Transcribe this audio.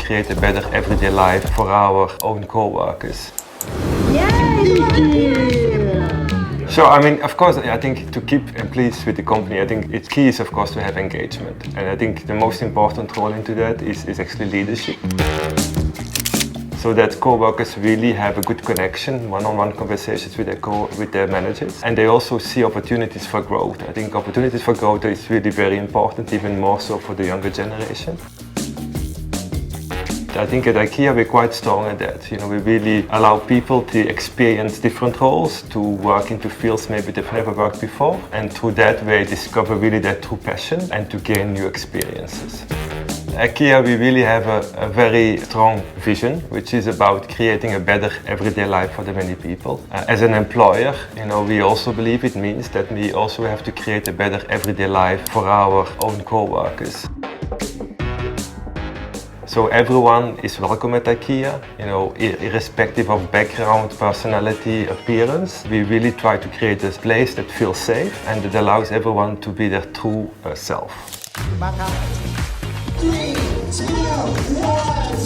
create a better everyday life for our own co-workers. So, I mean, of course, I think to keep employees with the company, I think it's key is, of course, to have engagement. And I think the most important role into that is actually leadership. So that co-workers really have a good connection, one-on-one conversations with their managers. And they also see opportunities for growth. I think opportunities for growth is really very important, even more so for the younger generation. I think at IKEA we're quite strong at that. You know, we really allow people to experience different roles, to work into fields maybe they've never worked before, and through that way discover really their true passion and to gain new experiences. At IKEA we really have a very strong vision, which is about creating a better everyday life for the many people. As an employer, you know, we also believe it means that we also have to create a better everyday life for our own co-workers. So everyone is welcome at IKEA, you know, irrespective of background, personality, appearance. We really try to create a place that feels safe and that allows everyone to be their true self. 3, 2, 1